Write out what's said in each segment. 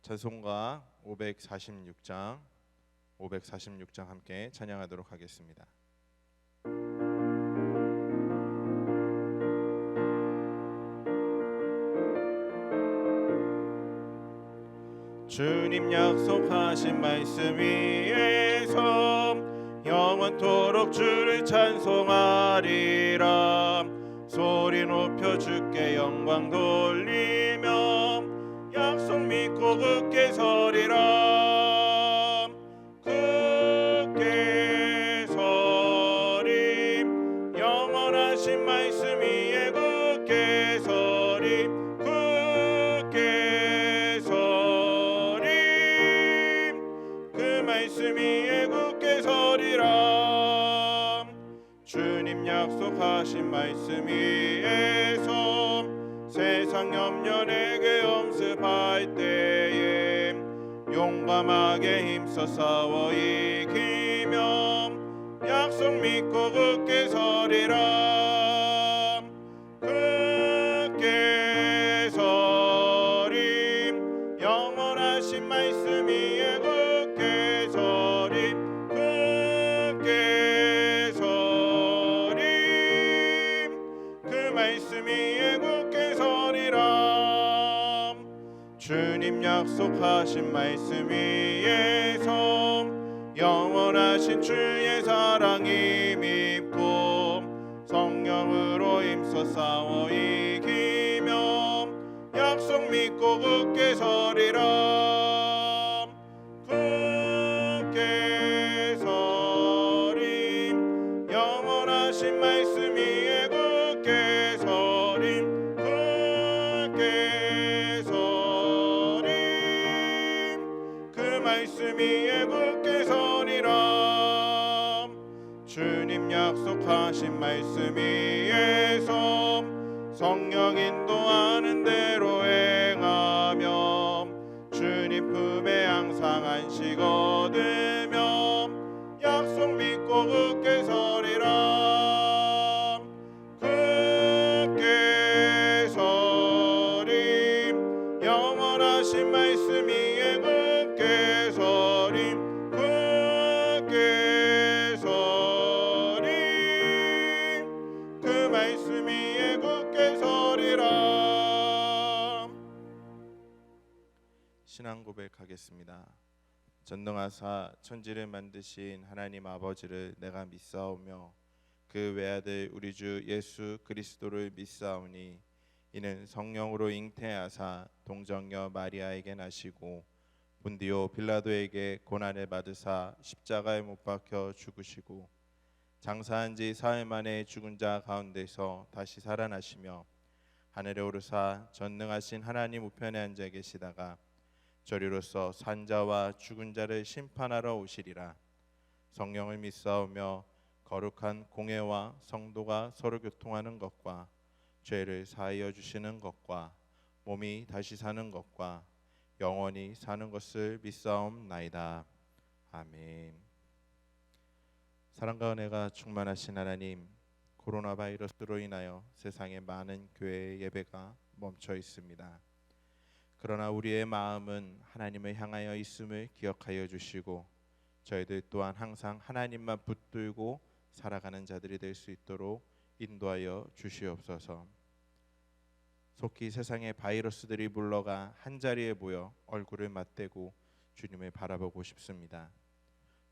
찬송가 546장 함께 찬양하도록 하겠습니다. 주님 약속하신 말씀 위에서 영원토록 주를 찬송하리라. 소리 높여 주께 영광 돌리며 약속 믿고 굳게 서리라. 굳게 서리 영원하신 말씀 위에 굳게 서리. 굳게 서리 그 말씀 위에 굳게 서리라. 주님 약속하신 말씀 위에서 세상 염려 내게 엄습할 때에 용감하게 힘써 싸워 이기며 약속 믿고 굳게 서리라. 굳게 서리 영원하신 말씀 위에 굳게 서리. 굳게 서리 그 말씀 위에 굳게 서리라. 주님 약속하신 말씀 위에서 영원하신 주의 사랑이 믿고 성령으로 힘써 싸워 이기며 약속 믿고 굳게 서리라. 굳게 서리 영원하신 말씀 위에 굳게 서리. 굳게 서리 그 말씀 위에 굳게 서리라. 주님 약속하신 말씀 위에서 성령 인도하는 대로 행하며 주님 품에 항상 안식 얻으며 약속 믿고 굳게 서리라. 굳게 서리 영원하신 말씀 위에 굳게 서리. 굳게 서리 그 말씀 위에 굳게 서리라. 신앙 고백하겠습니다. 전능하사 천지를 만드신 하나님 아버지를 내가 믿사오며 그 외아들 우리 주 예수 그리스도를 믿사오니 이는 성령으로 잉태하사 동정녀 마리아에게 나시고 본디오 빌라도에게 고난을 받으사 십자가에 못 박혀 죽으시고 장사한 지 사흘 만에 죽은 자 가운데서 다시 살아나시며 하늘에 오르사 전능하신 하나님 우편에 앉아 계시다가 저리로서 산자와 죽은 자를 심판하러 오시리라. 성령을 믿사오며 거룩한 공회와 성도가 서로 교통하는 것과 죄를 사하여 주시는 것과 몸이 다시 사는 것과 영원히 사는 것을 믿사옵나이다. 아멘. 사랑과 은혜가 충만하신 하나님, 코로나 바이러스로 인하여 세상의 많은 교회의 예배가 멈춰 있습니다. 그러나 우리의 마음은 하나님을 향하여 있음을 기억하여 주시고 저희들 또한 항상 하나님만 붙들고 살아가는 자들이 될 수 있도록 인도하여 주시옵소서. 속히 세상의 바이러스들이 물러가 한자리에 모여 얼굴을 맞대고 주님을 바라보고 싶습니다.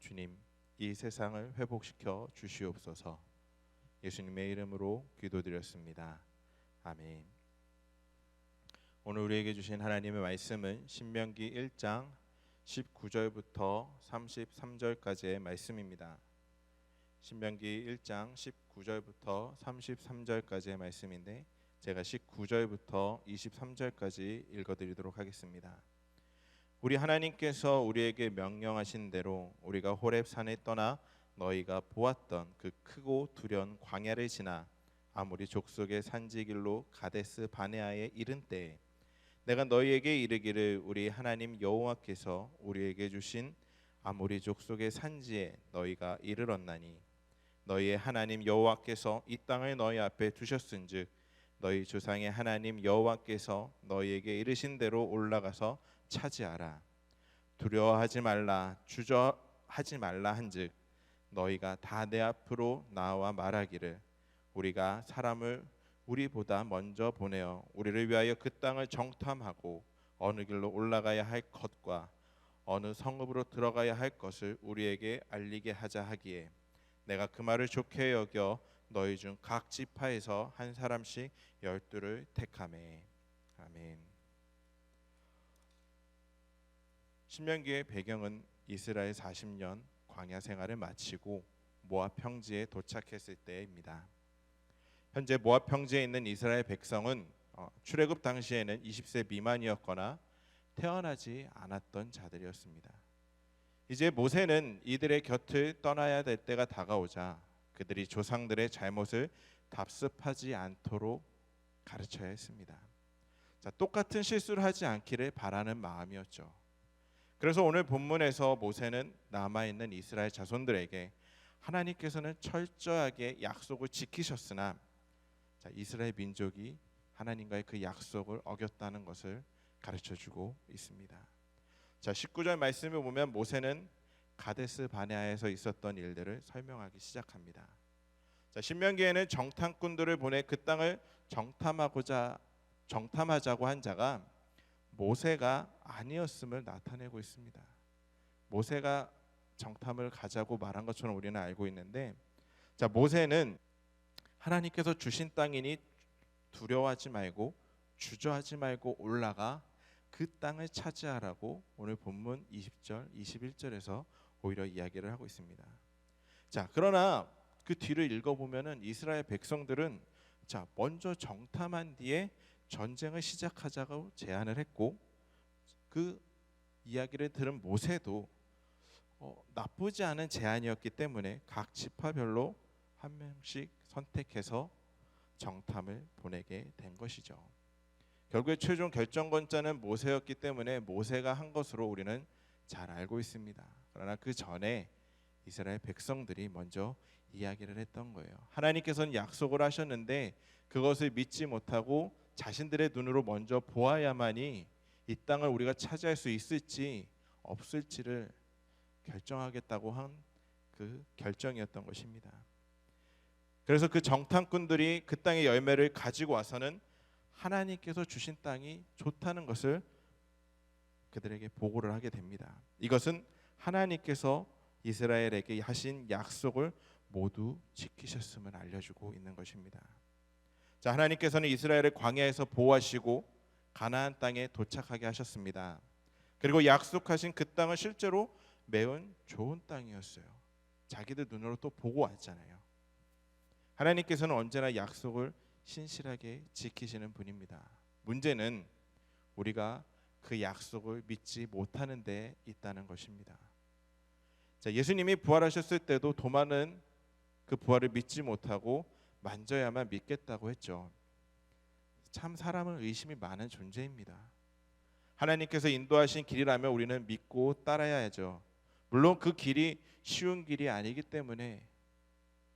주님, 이 세상을 회복시켜 주시옵소서. 예수님의 이름으로 기도드렸습니다. 아멘. 오늘 우리에게 주신 하나님의 말씀은 신명기 1장 19절부터 33절까지의 말씀입니다. 신명기 1장 19절부터 33절까지의 말씀인데 제가 19절부터 23절까지 읽어드리도록 하겠습니다. 우리 하나님께서 우리에게 명령하신 대로 우리가 호렙산에 떠나 너희가 보았던 그 크고 두려운 광야를 지나 아모리 족속의 산지길로 가데스 바네아에 이른 때에 내가 너희에게 이르기를 우리 하나님 여호와께서 우리에게 주신 아모리 족속의 산지에 너희가 이르렀나니 너희의 하나님 여호와께서 이 땅을 너희 앞에 두셨은즉 너희 조상의 하나님 여호와께서 너희에게 이르신 대로 올라가서 차지하라. 두려워하지 말라, 주저하지 말라 한즉 너희가 다 내 앞으로 나와 말하기를 우리가 사람을 우리보다 먼저 보내어 우리를 위하여 그 땅을 정탐하고 어느 길로 올라가야 할 것과 어느 성읍으로 들어가야 할 것을 우리에게 알리게 하자 하기에 내가 그 말을 좋게 여겨 너희 중 각 지파에서 한 사람씩 12를 택하매. 아멘. 신명기의 배경은 이스라엘 40년 광야 생활을 마치고 모압 평지에 도착했을 때입니다. 현재 모압 평지에 있는 이스라엘 백성은 출애굽 당시에는 20세 미만이었거나 태어나지 않았던 자들이었습니다. 이제 모세는 이들의 곁을 떠나야 될 때가 다가오자 그들이 조상들의 잘못을 답습하지 않도록 가르쳐야 했습니다. 똑같은 실수를 하지 않기를 바라는 마음이었죠. 그래서 오늘 본문에서 모세는 남아있는 이스라엘 자손들에게 하나님께서는 철저하게 약속을 지키셨으나 이스라엘 민족이 하나님과의 그 약속을 어겼다는 것을 가르쳐주고 있습니다. 19절 말씀을 보면 모세는 가데스 바네아에서 있었던 일들을 설명하기 시작합니다. 신명기에는 정탐꾼들을 보내 그 땅을 정탐하자고 한 자가 모세가 아니었음을 나타내고 있습니다. 모세가 정탐을 가자고 말한 것처럼 우리는 알고 있는데, 모세는 하나님께서 주신 땅이니 두려워하지 말고 주저하지 말고 올라가 그 땅을 차지하라고 오늘 본문 20절, 21절에서 오히려 이야기를 하고 있습니다. 그러나 그 뒤를 읽어보면은 이스라엘 백성들은 먼저 정탐한 뒤에 전쟁을 시작하자고 제안을 했고, 그 이야기를 들은 모세도 나쁘지 않은 제안이었기 때문에 각 지파별로 한 명씩 선택해서 정탐을 보내게 된 것이죠. 결국에 최종 결정권자는 모세였기 때문에 모세가 한 것으로 우리는 잘 알고 있습니다. 그러나 그 전에 이스라엘 백성들이 먼저 이야기를 했던 거예요. 하나님께서는 약속을 하셨는데 그것을 믿지 못하고 자신들의 눈으로 먼저 보아야만이 이 땅을 우리가 차지할 수 있을지 없을지를 결정하겠다고 한 그 결정이었던 것입니다. 그래서 그 정탐꾼들이 그 땅의 열매를 가지고 와서는 하나님께서 주신 땅이 좋다는 것을 그들에게 보고를 하게 됩니다. 이것은 하나님께서 이스라엘에게 하신 약속을 모두 지키셨음을 알려주고 있는 것입니다. 하나님께서는 이스라엘을 광야에서 보호하시고 가나안 땅에 도착하게 하셨습니다. 그리고 약속하신 그 땅은 실제로 매우 좋은 땅이었어요. 자기들 눈으로 또 보고 왔잖아요. 하나님께서는 언제나 약속을 신실하게 지키시는 분입니다. 문제는 우리가 그 약속을 믿지 못하는 데 있다는 것입니다. 예수님이 부활하셨을 때도 도마는 그 부활을 믿지 못하고 만져야만 믿겠다고 했죠. 참 사람은 의심이 많은 존재입니다. 하나님께서 인도하신 길이라면 우리는 믿고 따라야죠. 물론 그 길이 쉬운 길이 아니기 때문에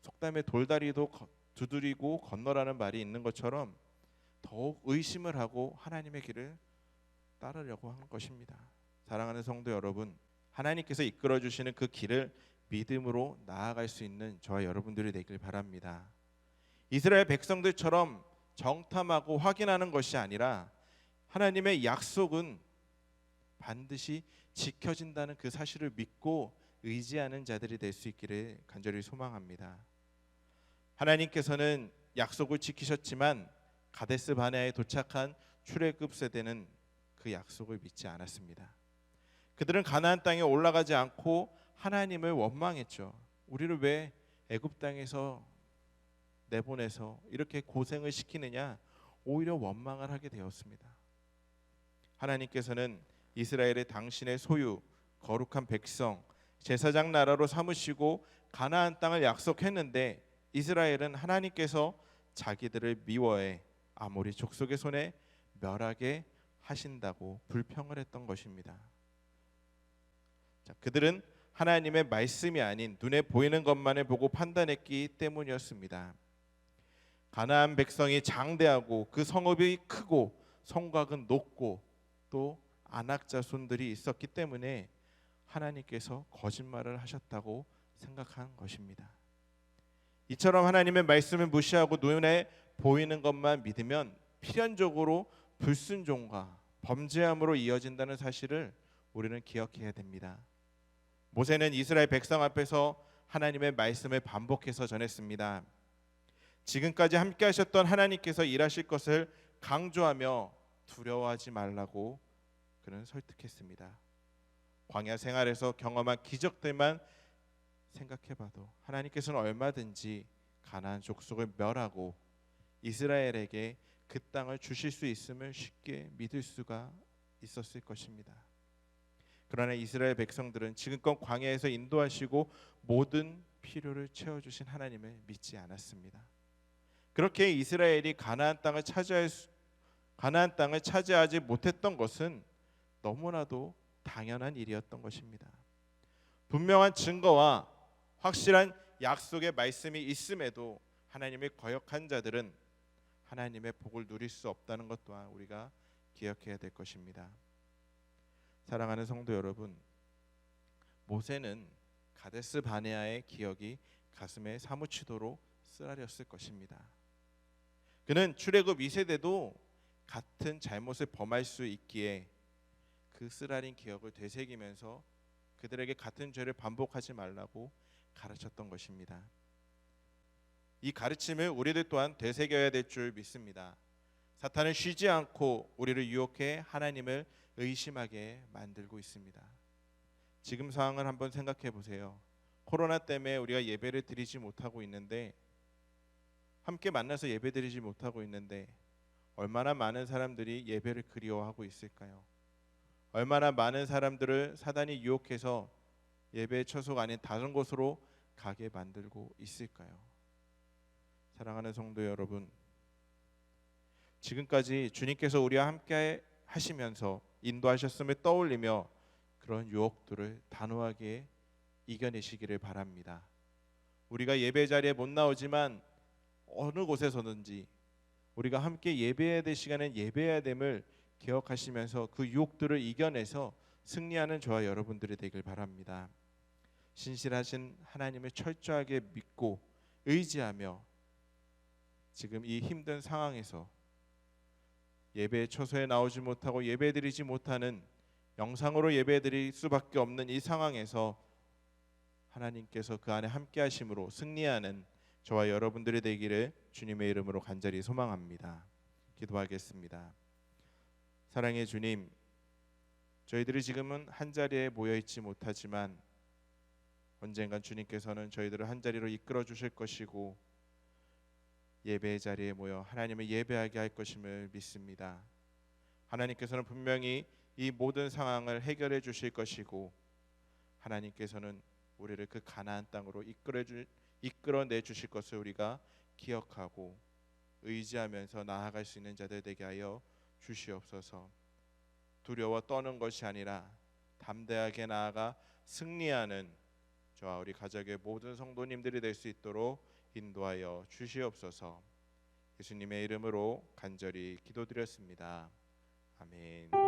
속담에 돌다리도 두드리고 건너라는 말이 있는 것처럼 더욱 의심을 하고 하나님의 길을 따르려고 하는 것입니다. 사랑하는 성도 여러분, 하나님께서 이끌어 주시는 그 길을 믿음으로 나아갈 수 있는 저와 여러분들이 되길 바랍니다. 이스라엘 백성들처럼 정탐하고 확인하는 것이 아니라 하나님의 약속은 반드시 지켜진다는 그 사실을 믿고 의지하는 자들이 될 수 있기를 간절히 소망합니다. 하나님께서는 약속을 지키셨지만 가데스 바네아에 도착한 출애굽 세대는 그 약속을 믿지 않았습니다. 그들은 가나안 땅에 올라가지 않고 하나님을 원망했죠. 우리를 왜 애굽 땅에서 내보내서 이렇게 고생을 시키느냐, 오히려 원망을 하게 되었습니다. 하나님께서는 이스라엘의 당신의 소유, 거룩한 백성, 제사장 나라로 삼으시고 가나안 땅을 약속했는데 이스라엘은 하나님께서 자기들을 미워해 아모리 족속의 손에 멸하게 하신다고 불평을 했던 것입니다. 그들은 하나님의 말씀이 아닌 눈에 보이는 것만을 보고 판단했기 때문이었습니다. 가나안 백성이 장대하고 그 성읍이 크고 성곽은 높고 또 안악자손들이 있었기 때문에 하나님께서 거짓말을 하셨다고 생각한 것입니다. 이처럼 하나님의 말씀을 무시하고 눈에 보이는 것만 믿으면 필연적으로 불순종과 범죄함으로 이어진다는 사실을 우리는 기억해야 됩니다. 모세는 이스라엘 백성 앞에서 하나님의 말씀을 반복해서 전했습니다. 지금까지 함께 하셨던 하나님께서 일하실 것을 강조하며 두려워하지 말라고 그는 설득했습니다. 광야 생활에서 경험한 기적들만 생각해봐도 하나님께서는 얼마든지 가나안 족속을 멸하고 이스라엘에게 그 땅을 주실 수 있음을 쉽게 믿을 수가 있었을 것입니다. 그러나 이스라엘 백성들은 지금껏 광야에서 인도하시고 모든 필요를 채워주신 하나님을 믿지 않았습니다. 그렇게 이스라엘이 가나안 땅을 차지하지 못했던 것은 너무나도 당연한 일이었던 것입니다. 분명한 증거와 확실한 약속의 말씀이 있음에도 하나님의 거역한 자들은 하나님의 복을 누릴 수 없다는 것 또한 우리가 기억해야 될 것입니다. 사랑하는 성도 여러분, 모세는 가데스 바네아의 기억이 가슴에 사무치도록 쓰라렸을 것입니다. 그는 출애굽 2세대도 같은 잘못을 범할 수 있기에 그 쓰라린 기억을 되새기면서 그들에게 같은 죄를 반복하지 말라고 가르쳤던 것입니다. 이 가르침을 우리들 또한 되새겨야 될 줄 믿습니다. 사탄은 쉬지 않고 우리를 유혹해 하나님을 의심하게 만들고 있습니다. 지금 상황을 한번 생각해 보세요. 코로나 때문에 우리가 예배를 드리지 못하고 있는데, 함께 만나서 예배 드리지 못하고 있는데 얼마나 많은 사람들이 예배를 그리워하고 있을까요? 얼마나 많은 사람들을 사단이 유혹해서 예배의 처소가 아닌 다른 곳으로 가게 만들고 있을까요? 사랑하는 성도 여러분, 지금까지 주님께서 우리와 함께 하시면서 인도하셨음을 떠올리며 그런 유혹들을 단호하게 이겨내시기를 바랍니다. 우리가 예배 자리에 못 나오지만 어느 곳에서든지 우리가 함께 예배해야 될 시간엔 예배해야 됨을 기억하시면서 그 유혹들을 이겨내서 승리하는 저와 여러분들이 되길 바랍니다. 신실하신 하나님을 철저하게 믿고 의지하며 지금 이 힘든 상황에서 예배의 처소에 나오지 못하고 예배드리지 못하는, 영상으로 예배드릴 수밖에 없는 이 상황에서 하나님께서 그 안에 함께 하심으로 승리하는 저와 여러분들이 되기를 주님의 이름으로 간절히 소망합니다. 기도하겠습니다. 사랑의 주님, 저희들이 지금은 한자리에 모여있지 못하지만 언젠간 주님께서는 저희들을 한자리로 이끌어 주실 것이고 예배의 자리에 모여 하나님을 예배하게 할 것임을 믿습니다. 하나님께서는 분명히 이 모든 상황을 해결해 주실 것이고 하나님께서는 우리를 그 가나안 땅으로 이끌어내 주실 것을 우리가 기억하고 의지하면서 나아갈 수 있는 자들 되게 하여 주시옵소서. 두려워 떠는 것이 아니라 담대하게 나아가 승리하는 저와 우리 가족의 모든 성도님들이 될 수 있도록 인도하여 주시옵소서. 예수님의 이름으로 간절히 기도드렸습니다. 아멘.